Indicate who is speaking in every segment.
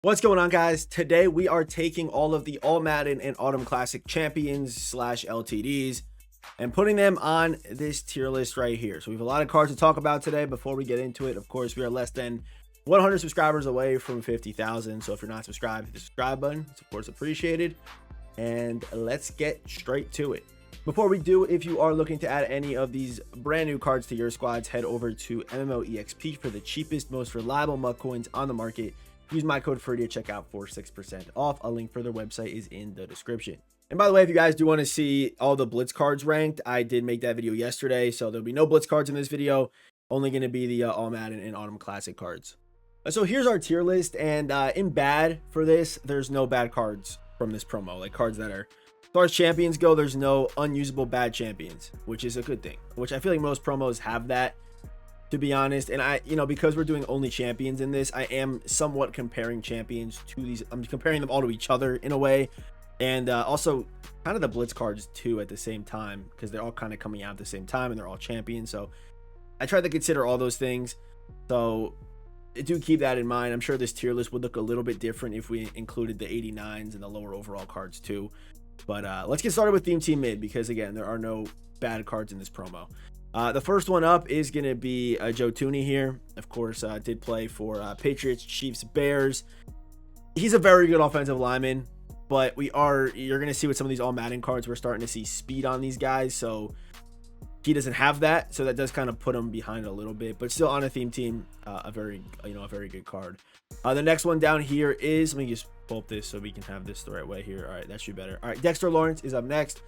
Speaker 1: What's going on, guys? Today we are taking all of the All Madden and Autumn Classic champions slash LTDs and putting them on this tier list right here. So we have a lot of cards to talk about today. Before we get into it, of course, we are less than 100 subscribers away from 50,000. So if you're not subscribed, hit the subscribe button. It's of course appreciated. And let's get straight to it. Before we do, if you are looking to add any of these brand new cards to your squads, head over to MMOEXP for the cheapest, most reliable MUT coins on the market. Use my code FREDIE to check out for 6% off. A link for their website is in the description. And by the way, if you guys do want to see all the Blitz cards ranked, I did make that video yesterday, so there'll be no Blitz cards in this video. Only going to be the All Madden and Autumn Classic cards. So here's our tier list, and in bad for this, there's no bad cards from this promo. Like cards that are, as far as champions go, there's no unusable bad champions, which is a good thing. Which I feel like most promos have that, to be honest. And because we're doing only champions in this, I am somewhat comparing champions to these. I'm comparing them all to each other in a way, and also kind of the Blitz cards too at the same time, because they're all kind of coming out at the same time and they're all champions. So I tried to consider all those things. So do keep that in mind. I'm sure this tier list would look a little bit different if we included the 89s and the lower overall cards too. But let's get started with Theme Team Mid, because again, there are no bad cards in this promo. The first one up is going to be Joe Tooney here. Of course, did play for Patriots, Chiefs, Bears. He's a very good offensive lineman, but you're going to see with some of these All Madden cards, we're starting to see speed on these guys. So he doesn't have that. So that does kind of put him behind a little bit, but still on a theme team, a very good card. The next one down here is, let me just pull up this so we can have this the right way here. All right, that should be better. All right, Dexter Lawrence is up next.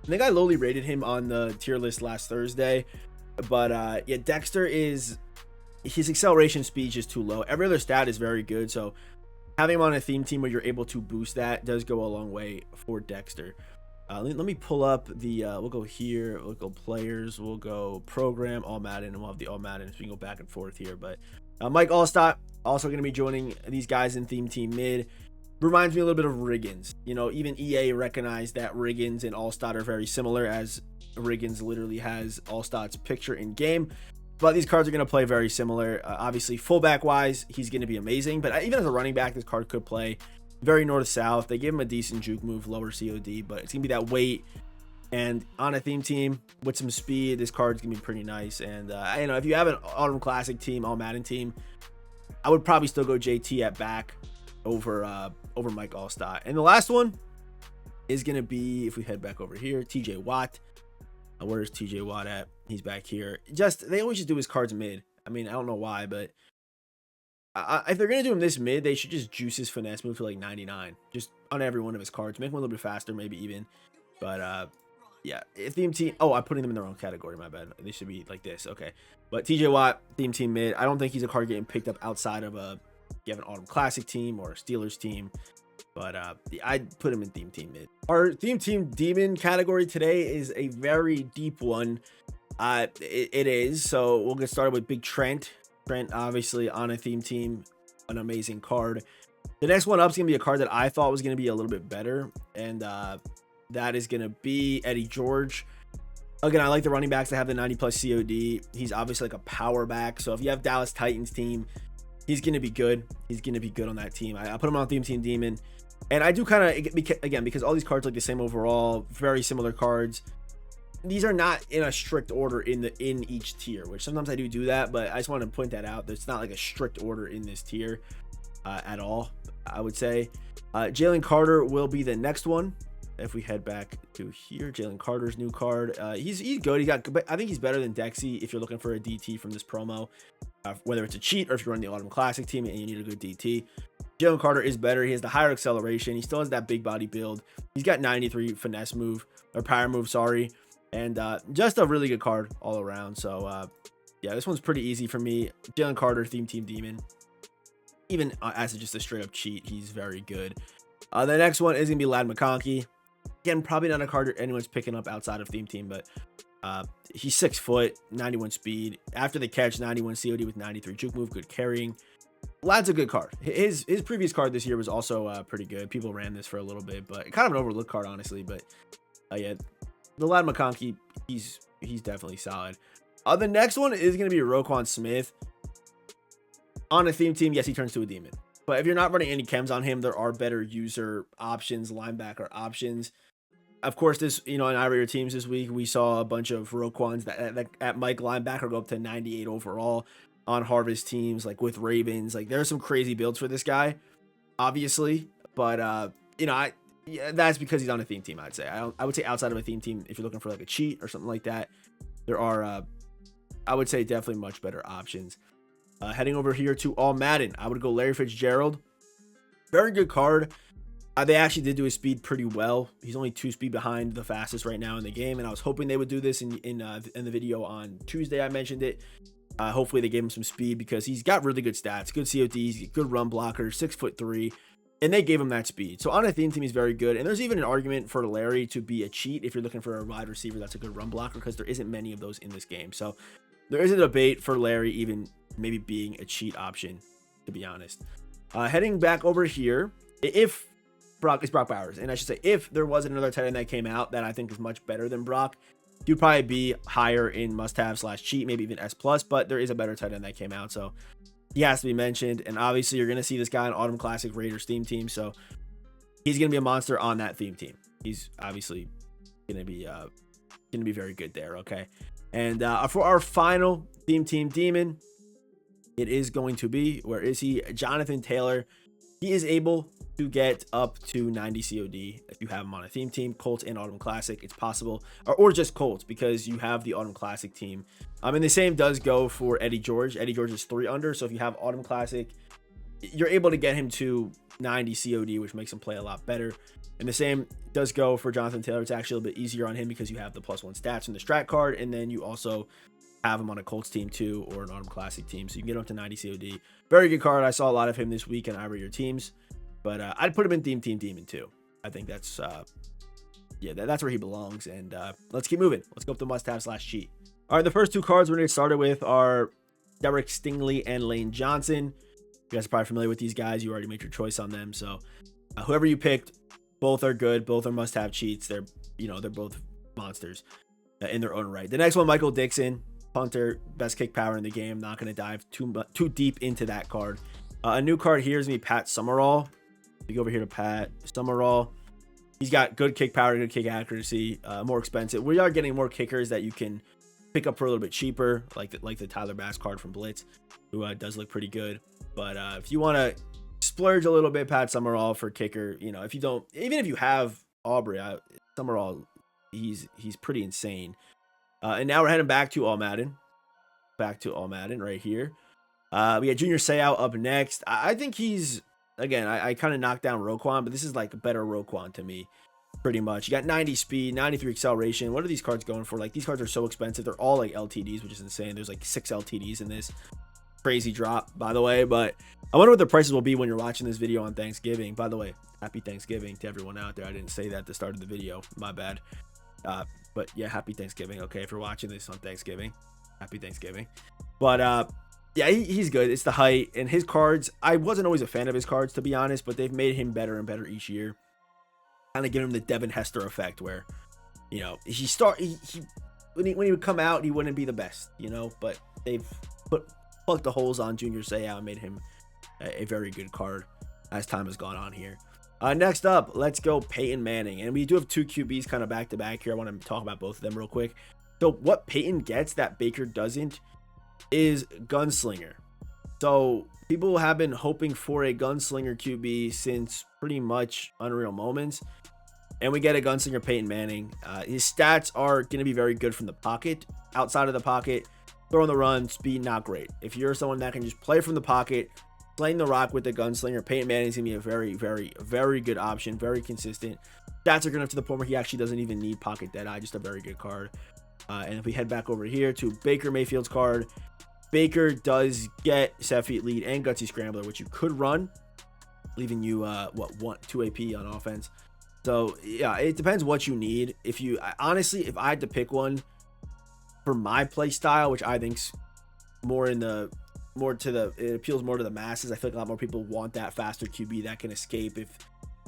Speaker 1: I think I lowly rated him on the tier list last Thursday, but yeah, Dexter his acceleration speed is just too low. Every other stat is very good, so having him on a theme team where you're able to boost that does go a long way for Dexter. Let me pull up the we'll go here, we'll go players, we'll go program, All Madden, and we'll have the All Madden, so we can go back and forth here. But Mike Allstott also going to be joining these guys in theme team mid. Reminds me a little bit of Riggins. Even EA recognized that Riggins and Allstott are very similar, as Riggins literally has Allstott's picture in game. But these cards are going to play very similar. Obviously, fullback wise, he's going to be amazing. But even as a running back, this card could play very north-south. They give him a decent juke move, lower COD, but it's going to be that weight. And on a theme team with some speed, this card's going to be pretty nice. And if you have an Autumn Classic team, All Madden team, I would probably still go JT at back over Mike Allstott. And the last one is going to be, if we head back over here, TJ Watt. Where's TJ Watt at? He's back here. They always just do his cards mid. I don't know why, but if they're going to do him this mid, they should just juice his finesse move to like 99, just on every one of his cards. Make him a little bit faster, maybe even. But yeah, theme team. Oh, I'm putting them in their own category. My bad. They should be like this. Okay. But TJ Watt, theme team mid. I don't think he's a card getting picked up outside of you have an Autumn Classic team or a Steelers team, but I'd put him in theme team mid. Our theme team demon category today is a very deep one. It is. So we'll get started with Big Trent. Trent, obviously on a theme team, an amazing card. The next one up is gonna be a card that I thought was gonna be a little bit better, and that is gonna be Eddie George. Again, I like the running backs that have the 90 plus COD. He's obviously like a power back, so if you have Dallas Titans team, he's going to be good. He's going to be good on that team. I put him on theme team demon. And I do kind of, again, because all these cards are like the same overall, very similar cards. These are not in a strict order in each tier, which sometimes I do that, but I just want to point that out. It's not like a strict order in this tier at all, I would say. Jalen Carter will be the next one. If we head back to here, Jalen Carter's new card. He's good. I think he's better than Dexy if you're looking for a DT from this promo. Whether it's a cheat or if you're running the Autumn Classic team and you need a good DT, Jalen Carter is better. He has the higher acceleration. He still has that big body build. He's got 93 finesse move, or power move, sorry. And just a really good card all around. So yeah, this one's pretty easy for me. Jalen Carter, theme team demon. Even as just a straight up cheat, he's very good. The next one is gonna be Lad McConkey. Again, probably not a card anyone's picking up outside of theme team, but he's 6 foot, 91 speed. After the catch, 91 COD with 93 juke move, good carrying. Lad's a good card. His previous card this year was also pretty good. People ran this for a little bit, but kind of an overlooked card, honestly. But yeah, the Lad McConkey, he's definitely solid. The next one is going to be Roquan Smith. On a theme team, yes, he turns to a demon. But if you're not running any chems on him, there are better user options, linebacker options. Of course, this, in our teams this week, we saw a bunch of Roquans that at Mike linebacker go up to 98 overall on Harvest teams, like with Ravens. Like, there's some crazy builds for this guy, obviously. But, that's because he's on a theme team, I'd say. I would say outside of a theme team, if you're looking for like a cheat or something like that, there are, I would say, definitely much better options. Heading over here to All Madden, I would go Larry Fitzgerald. Very good card. They actually did do his speed pretty well. He's only 2 speed behind the fastest right now in the game, and I was hoping they would do this in the video on Tuesday. I mentioned it. Hopefully they gave him some speed because he's got really good stats, good COTs, good run blocker, 6'3", and they gave him that speed. So on a theme team, he's very good. And there's even an argument for Larry to be a cheat if you're looking for a wide receiver that's a good run blocker, because there isn't many of those in this game. So there is a debate for Larry even maybe being a cheat option, to be honest. Heading back over here, if Brock Bowers, and I should say, if there was another tight end that came out that I think is much better than Brock, he'd probably be higher in must-have / cheat, maybe even S+, but there is a better tight end that came out, so he has to be mentioned. And obviously you're going to see this guy on Autumn Classic Raiders theme team, so he's going to be a monster on that theme team. He's obviously going to be very good there, okay? And for our final theme team demon, it is going to be, where is he? Jonathan Taylor. He is able to get up to 90 COD if you have him on a theme team, Colts and Autumn Classic. It's possible, or just Colts, because you have the Autumn Classic team. And the same does go for Eddie George. Eddie George is 3 under, so if you have Autumn Classic, you're able to get him to 90 COD, which makes him play a lot better. And the same does go for Jonathan Taylor. It's actually a little bit easier on him because you have the +1 stats in the strat card, and then you also have him on a Colts team too, or an Autumn Classic team, so you can get up to 90 COD. Very good card. I saw a lot of him this week in your teams, but I'd put him in theme team demon too. I think that's that's where he belongs. And let's keep moving. Let's go up to must-have / cheat. All right, the first 2 cards we're going to get started with are Derek Stingley and Lane Johnson. You guys are probably familiar with these guys. You already made your choice on them, so whoever you picked, both are good. Both are must-have cheats. They're both monsters in their own right. The next one, Michael Dixon, punter, best kick power in the game. Not going to dive too deep into that card. A new card here is going to be Pat Summerall. We go over here to Pat Summerall. He's got good kick power, good kick accuracy, more expensive. We are getting more kickers that you can pick up for a little bit cheaper, like the Tyler Bass card from Blitz, who does look pretty good. But if you want to splurge a little bit, Pat Summerall for kicker, if you don't, even if you have Aubrey, Summerall, he's pretty insane. And now we're heading back to All Madden. Back to All Madden right here. We got Junior Seau up next. I think he's, again, I kind of knocked down Roquan, but this is like a better Roquan to me, pretty much. You got 90 speed, 93 acceleration. What are these cards going for? Like, these cards are so expensive. They're all like LTDs, which is insane. There's like 6 LTDs in this. Crazy drop, by the way. But I wonder what the prices will be when you're watching this video on Thanksgiving. By the way, happy Thanksgiving to everyone out there. I didn't say that at the start of the video. My bad. But yeah, happy Thanksgiving. Okay, if you're watching this on Thanksgiving, happy Thanksgiving. But yeah, he's good. It's the height and his cards. I wasn't always a fan of his cards, to be honest, but they've made him better and better each year. Kind of give him the Devin Hester effect, where when he would come out, he wouldn't be the best, but they've plugged the holes on Junior Seau and made him a very good card as time has gone on here. Next up, let's go Peyton Manning. And we do have 2 QBs kind of back to back here. I want to talk about both of them real quick. So what Peyton gets that Baker doesn't is Gunslinger. So people have been hoping for a Gunslinger QB since pretty much Unreal Moments. And we get a Gunslinger Peyton Manning. His stats are going to be very good from the pocket. Outside of the pocket, throwing the run, speed, not great. If you're someone that can just play from the pocket, playing the rock with the Gunslinger, Peyton Manning is going to be a very, very, very good option. Very consistent. Stats are good enough to the point where he actually doesn't even need pocket deadeye. Just a very good card. And if we head back over here to Baker Mayfield's card, Baker does get set feet lead and gutsy scrambler, which you could run, leaving you 2 AP on offense. So yeah, it depends what you need. Honestly, if I had to pick one for my play style, which I think's it appeals more to the masses. I feel like a lot more people want that faster QB that can escape if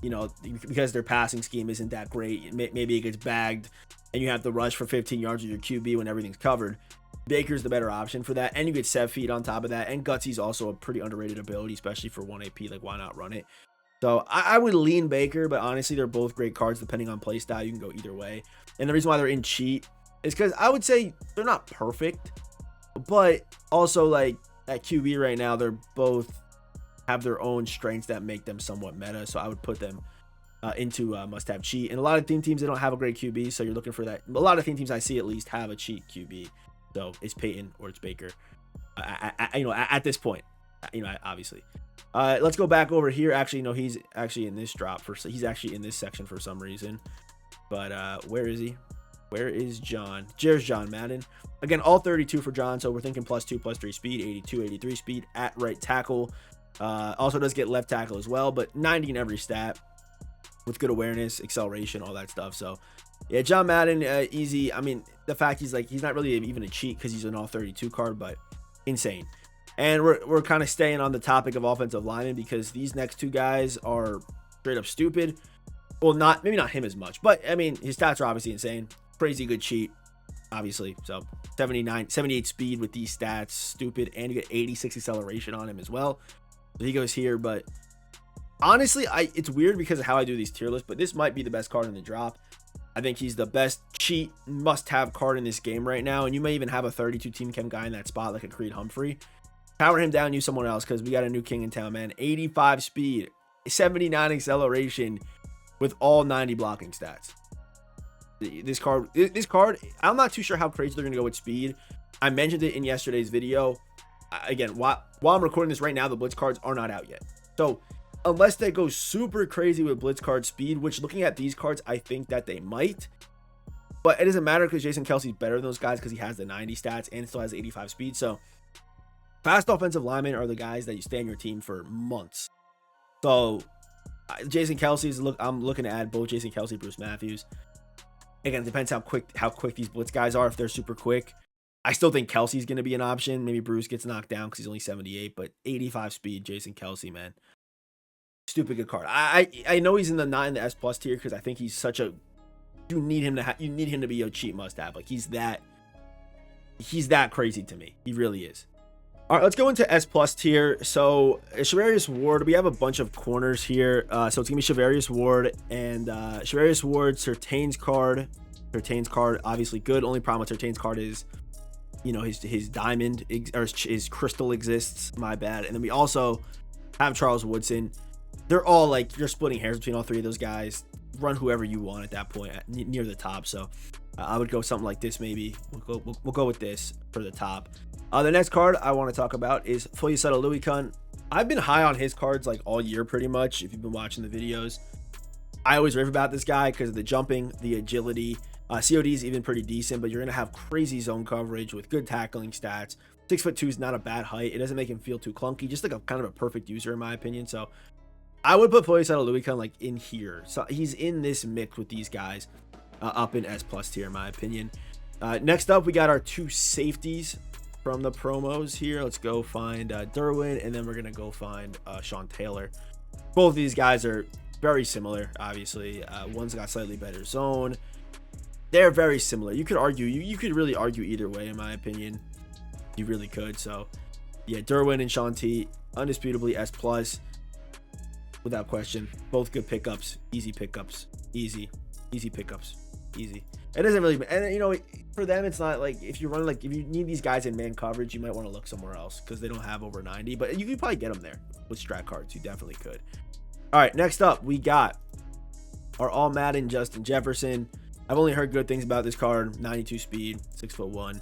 Speaker 1: you know, because their passing scheme isn't that great. Maybe it gets bagged and you have to rush for 15 yards with your QB when everything's covered. Baker's the better option for that, and you get Sev feet on top of that, and Gutsy's also a pretty underrated ability, especially for 1 AP. Like, why not run it? So I would lean Baker, but honestly, they're both great cards depending on play style. You can go either way, and the reason why they're in cheat is because I would say they're not perfect, but also like at QB right now, they're both have their own strengths that make them somewhat meta. So I would put them into must-have cheat. And a lot of theme teams, they don't have a great QB, so you're looking for that. A lot of theme teams I see at least have a cheat QB. So it's Peyton or it's Baker. You know, at this point, you know, obviously. Let's go back over here. Actually, no, he's actually in this drop he's actually in this section for some reason. But where is he? Where is John? There's John Madden. Again, all 32 for John. So we're thinking +2, +3 speed, 82, 83 speed at right tackle. Also does get left tackle as well, but 90 in every stat with good awareness, acceleration, all that stuff. So yeah, John Madden, easy. I mean, the fact he's not really even a cheat because he's an all 32 card, but insane. And we're kind of staying on the topic of offensive linemen because these next two guys are straight up stupid. Well, maybe not him as much, but I mean, his stats are obviously insane. Crazy good cheat, obviously. So 78 speed with these stats, stupid, and you get 86 acceleration on him as well. So he goes here, but honestly, it's weird because of how I do these tier lists, but this might be the best card in the drop. I think he's the best cheat must-have card in this game right now, and you may even have a 32 team chem guy in that spot like a Creed Humphrey. Power him down, use someone else because we got a new king in town, man. 85 speed, 79 acceleration with all 90 blocking stats. This card, I'm not too sure how crazy they're going to go with speed. I mentioned it in yesterday's video. Again, while I'm recording this right now, the blitz cards are not out yet. So unless they go super crazy with blitz card speed, which looking at these cards, I think that they might. But it doesn't matter because Jason Kelsey's better than those guys because he has the 90 stats and still has 85 speed. So fast offensive linemen are the guys that you stay on your team for months. So Jason Kelsey's I'm looking to add both Jason Kelsey, Bruce Matthews. Again, it depends how quick these blitz guys are. If they're super quick, I still think Kelsey's going to be an option. Maybe Bruce gets knocked down because he's only 78, but 85 speed, Jason Kelsey, man. Stupid good card. I know he's in the the S plus tier because I think he's such a you need him to be a cheat must have. Like he's that crazy to me. He really is. All right, let's go into S plus tier. So Shavarius Ward, we have a bunch of corners here. So it's gonna be Shavarius Ward and Shavarius Ward, Surtain's card. Surtain's card, obviously good. Only problem with Surtain's card is, you know, his diamond or his crystal exists. My bad. And then we also have Charles Woodson. They're all like, you're splitting hairs between all three of those guys. Run whoever you want at that point near the top. So I would go something like this. Maybe we'll go with this for the top. The next card I want to talk about is Foyesetta Louis-Kun. I've been high on his cards like all year pretty much. If you've been watching the videos, I always rave about this guy because of the jumping, the agility. COD is even pretty decent, but you're gonna have crazy zone coverage with good tackling stats. 6'2" is not a bad height. It doesn't make him feel too clunky. Just like a kind of a perfect user in my opinion. So I would put Foyesetta Louis-Kun like in here. So he's in this mix with these guys up in S plus tier in my opinion. Next up, we got our two safeties from the promos here. Let's go find Derwin, and then we're gonna go find Sean Taylor. Both of these guys are very similar, obviously. One's got slightly better zone. They're very similar. You could argue, you could really argue either way in my opinion. You really could. So yeah, Derwin and Sean T, undisputably S plus without question. Both good pickups, easy pickups, easy pickups, easy. It doesn't really, and you know, for them it's not like if you need these guys in man coverage, you might want to look somewhere else because they don't have over 90, but you could probably get them there with strat cards. You definitely could. All right, next up we got our all Madden Justin Jefferson. I've only heard good things about this card. 92 speed, 6'1",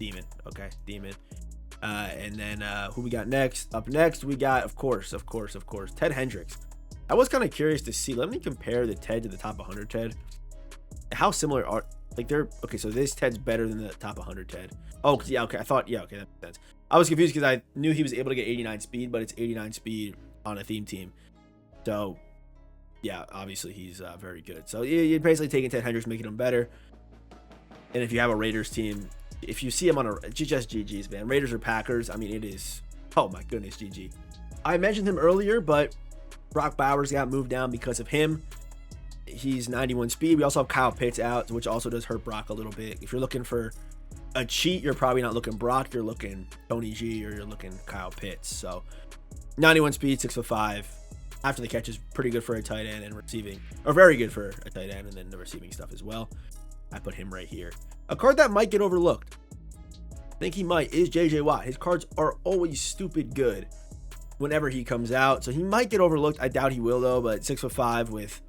Speaker 1: demon. Okay, demon. And then who we got next? Up next we got of course Ted Hendricks. I was kind of curious to see. Let me compare the Ted to the top 100 Ted. How similar are like they're okay? So this Ted's better than the top 100 Ted. Oh yeah, okay. I thought yeah, okay, that makes sense. I was confused because I knew he was able to get 89 speed, but it's 89 speed on a theme team. So yeah, obviously he's very good. So you're basically taking Ted Hendricks, making him better. And if you have a Raiders team, if you see him on a just GG's, man. Raiders or Packers, I mean it is. Oh my goodness, GG. I mentioned him earlier, but Brock Bowers got moved down because of him. He's 91 speed. We also have Kyle Pitts out, which also does hurt Brock a little bit. If you're looking for a cheat, you're probably not looking Brock. You're looking Tony G or you're looking Kyle Pitts. So 91 speed, 6'5". After the catch is pretty good for a tight end and receiving, or very good for a tight end, and then the receiving stuff as well. I put him right here. A card that might get overlooked, I think he might, is JJ Watt. His cards are always stupid good whenever he comes out, so he might get overlooked. I doubt he will though, but 6'5" with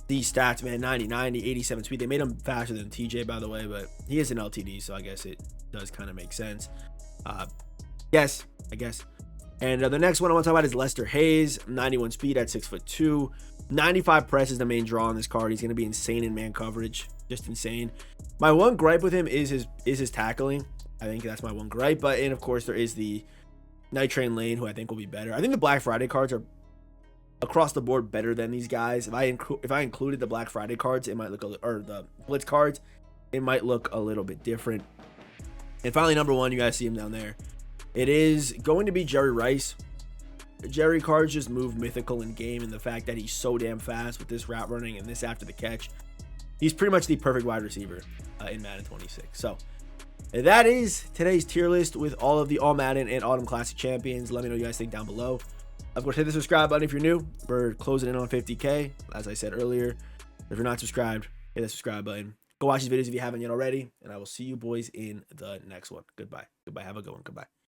Speaker 1: these stats, man, 90, 90, 87 speed. They made him faster than TJ, by the way, but he is an LTD, so I guess it does kind of make sense. Yes, I guess. And the next one I want to talk about is Lester Hayes, 91 speed at 6'2". 95 press is the main draw on this card. He's going to be insane in man coverage, just insane. My one gripe with him is his tackling. I think that's my one gripe. But and of course there is the Night Train Lane, who I think will be better. I think the Black Friday cards are across the board better than these guys. If I included the Black Friday cards, it might look or the Blitz cards, it might look a little bit different. And finally, number one, you guys see him down there. It is going to be Jerry Rice. Jerry cards just move mythical in game, and the fact that he's so damn fast with this route running and this after the catch, he's pretty much the perfect wide receiver in Madden 26. So that is today's tier list with all of the All Madden and Autumn Classic champions. Let me know what you guys think down below. Of course, hit the subscribe button if you're new. We're closing in on 50K, as I said earlier. If you're not subscribed, hit the subscribe button. Go watch these videos if you haven't yet already, and I will see you boys in the next one. Goodbye. Goodbye. Have a good one. Goodbye.